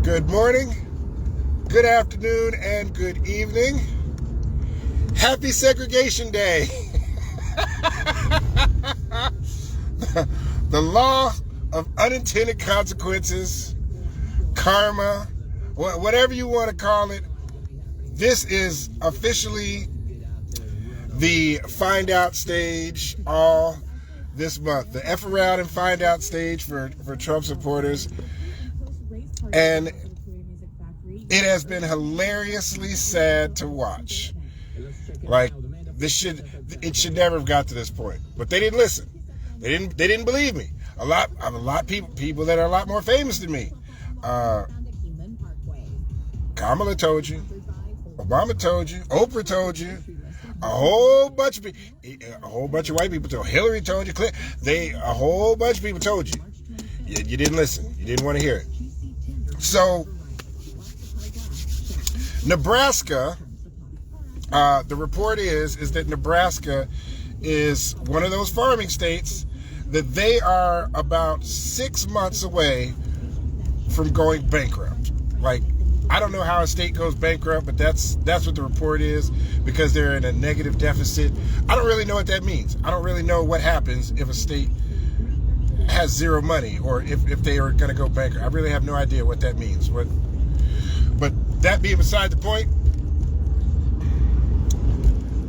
Good morning, good afternoon, and good evening. Happy Segregation Day. The law of unintended consequences, karma, whatever you want to call it. This is officially the find out stage all this month. The F around and find out stage for Trump supporters. And it has been hilariously sad to watch. Like, it should never have got to this point. But they didn't listen. They didn't believe me. A lot of people that are a lot more famous than me. Kamala told you. Obama told you. Oprah told you. A whole bunch of white people told. Hillary told you. A whole bunch of people told you. You didn't listen. You didn't want to hear it. So, Nebraska, the report is that Nebraska is one of those farming states that they are about 6 months away from going bankrupt. Like, I don't know how a state goes bankrupt, but that's what the report is, because they're in a negative deficit. I don't really know what that means. I don't really know what happens if a state has zero money, or if they are going to go bankrupt. I really have no idea what that means. But that being beside the point,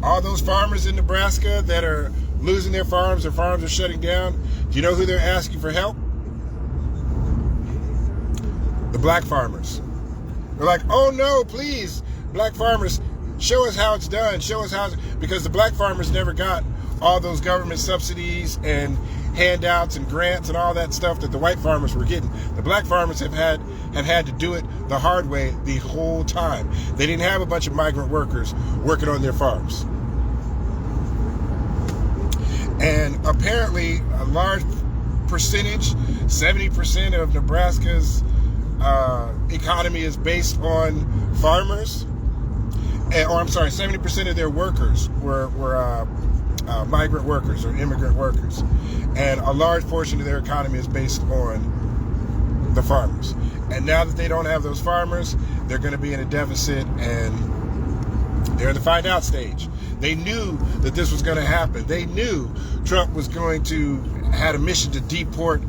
all those farmers in Nebraska that are losing their farms, their farms are shutting down, do you know who they're asking for help? The black farmers. They're like, oh no, please, black farmers, show us how it's done. Because the black farmers never got all those government subsidies and handouts and grants and all that stuff that the white farmers were getting. The black farmers have had to do it the hard way the whole time. They didn't have a bunch of migrant workers working on their farms. And apparently a large percentage, 70% of Nebraska's economy is based on farmers. 70% of their workers were migrant workers or immigrant workers. And a large portion of their economy is based on the farmers. And now that they don't have those farmers, they're going to be in a deficit, and they're in the find out stage. They knew that this was going to happen. They knew Trump was going to had a mission to deport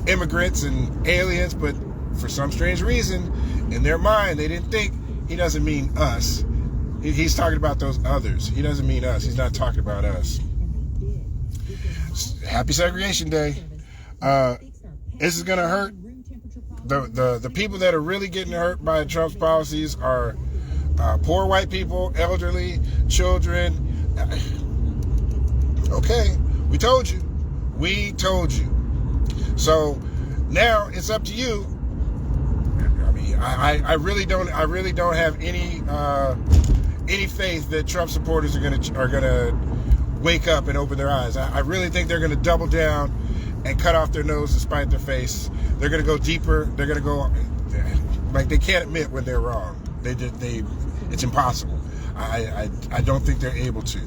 immigrants and aliens, but for some strange reason, in their mind, they didn't think he doesn't mean us. He's talking about those others. He doesn't mean us. He's not talking about us. Happy Segregation Day. This is going to hurt. The people that are really getting hurt by Trump's policies are poor white people, elderly, children. Okay, we told you. So now it's up to you. I mean, I really don't have any faith that Trump supporters are gonna wake up and open their eyes. I really think they're gonna double down and cut off their nose to spite their face. They're gonna go deeper. They're gonna go like they can't admit when they're wrong. It's impossible. I don't think they're able to.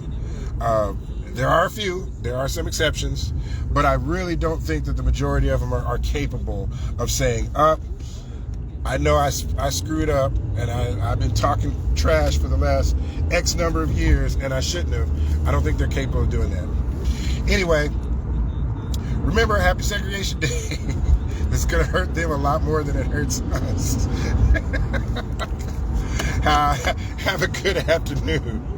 There are a few. There are some exceptions, but I really don't think that the majority of them are capable of saying, I know I screwed up, and I've been talking trash for the last X number of years, and I shouldn't have. I don't think they're capable of doing that. Anyway, remember, Happy Segregation Day. It's going to hurt them a lot more than it hurts us. Have a good afternoon.